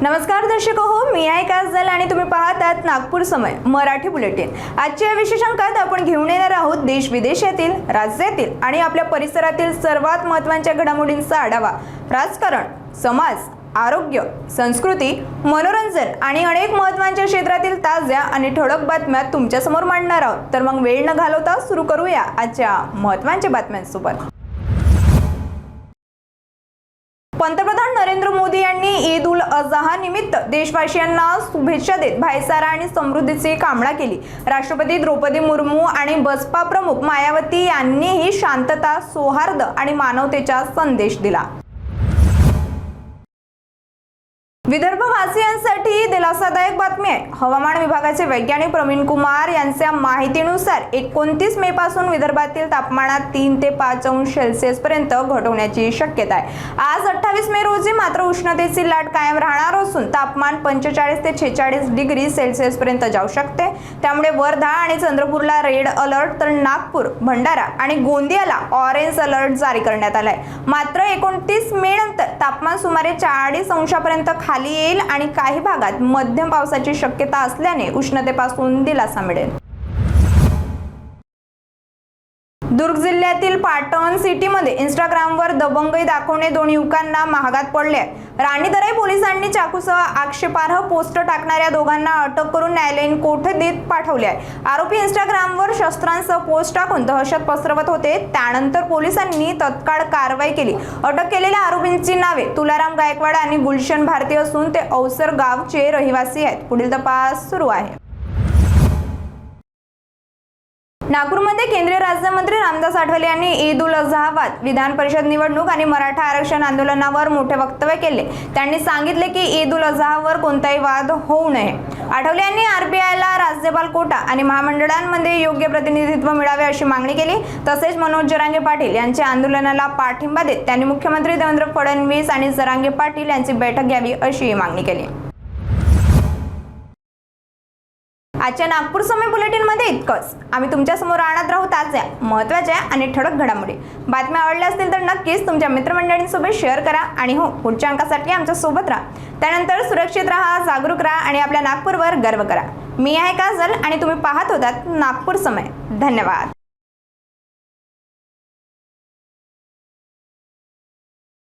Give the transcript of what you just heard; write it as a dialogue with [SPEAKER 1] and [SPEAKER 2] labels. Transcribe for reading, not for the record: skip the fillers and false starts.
[SPEAKER 1] नमस्कार दर्शक हो, मी आहे काजल आणि तुम्ही पाहत आहात नागपूर समय मराठी बुलेटिन। आजच्या विशेष अंकात आपण घेऊन येणार आहोत देश विदेशातील, राज्यातील आणि आपल्या परिसरातील सर्वात महत्त्वाच्या घडामोडींचा आढावा। राजकारण, समाज, आरोग्य, संस्कृती, मनोरंजन आणि अनेक महत्त्वाच्या क्षेत्रातील ताज्या आणि ठळक बातम्या तुमच्या समोर मांडणार आहोत। तर मग वेळ न घालवता सुरू करूया आजच्या महत्त्वाच्या बातम्यांसोबत। पंतप्रधान नरेंद्र मोदी यांनी ईद उल अजहा निमित्त देशवासियांना शुभेच्छा देत भाईचारा आणि समृद्धीची कामना केली। राष्ट्रपती द्रौपदी मुर्मू आणि बसपा प्रमुख मायावती यांनीही शांतता, सौहार्द आणि मानवतेचा संदेश दिला। विदर्भवासियांसाठी दिलासादायक बातमी आहे। हवामान विभागाचे वैज्ञानिक प्रवीण कुमार यांच्या माहितीनुसार 29 मे पासून विदर्भातील तापमानात 3 ते 5 अंश सेल्सिअस पर्यंत घट होण्याची शक्यता आहे। आज 28 मे रोजी मात्र उष्णतेची लाट कायम राहणार असून तापमान 45 ते 46 डिग्री सेल्सिअस पर्यंत जाऊ शकते। त्यामुळे वर्धा आणि चंद्रपूरला रेड अलर्ट तर नागपूर, भंडारा आणि गोंदियाला ऑरेंज अलर्ट जारी करण्यात आलाय। मात्र 29 मे नंतर तापमान सुमारे 40 अंशापर्यंत खाली येईल आणि काही भागात मध्यम पावसाची शक्यता असल्याने उष्णतेपासून दिलासा मिळेल। दुर्ग जिल्ह्यातील पाटण सिटीमध्ये इंस्टाग्रामवर दबंगई दाखवणे 2 युवकांना महागात पडले। राणीदराई पोलिसांनी चाकूसह आक्षेपार्ह पोस्ट टाकणाऱ्या दोघांना अटक करून न्यायालयीन कोठडीत पाठवले आहे। आरोपी इंस्टाग्रामवर शस्त्रांसह पोस्ट टाकून दहशत पसरवत होते। त्यानंतर पोलिसांनी तत्काळ कारवाई केली। अटक केलेल्या आरोपींची नावे तुलाराम गायकवाड आणि गुलशन भारती असून ते औसर गावचे रहिवासी आहेत। पुढील तपास सुरू आहे। नागपूरमध्ये केंद्रीय राज्यमंत्री रामदास आठवले यांनी ईद उल अजहा वाद, विधान परिषद निवडणूक आणि मराठा आरक्षण आंदोलनावर मोठे वक्तव्य केले। त्यांनी सांगितले की ईद उल अजहावर कोणताही वाद होऊ नये। आठवले यांनी आरबीआयला राज्यपाल कोटा आणि महामंडळांमध्ये योग्य प्रतिनिधित्व मिळावे अशी मागणी केली। तसेच मनोज जरांगे पाटील यांच्या आंदोलनाला पाठिंबा देत त्यांनी मुख्यमंत्री देवेंद्र फडणवीस आणि जरांगे पाटील यांची बैठक घ्यावी अशी मागणी केली। आजच्या नागपूर समय बुलेटिन मध्ये इतकंच। आम्ही तुमच्या समोर आणत राहू ताज्या, महत्त्वाच्या आणि ठळक घडामोडी। बातम्या आवडल्या असतील तर नक्कीच तुमच्या मित्रमंडळींसोबत शेअर करा आणि हो, पुढच्या अंकासाठी आमच्या सोबत राहा। त्यानंतर सुरक्षित राहा, जागरूक राहा आणि आपल्या नागपूरवर गर्व करा। मी आहे काजल आणि तुम्ही पाहत होतात नागपूर समय। धन्यवाद।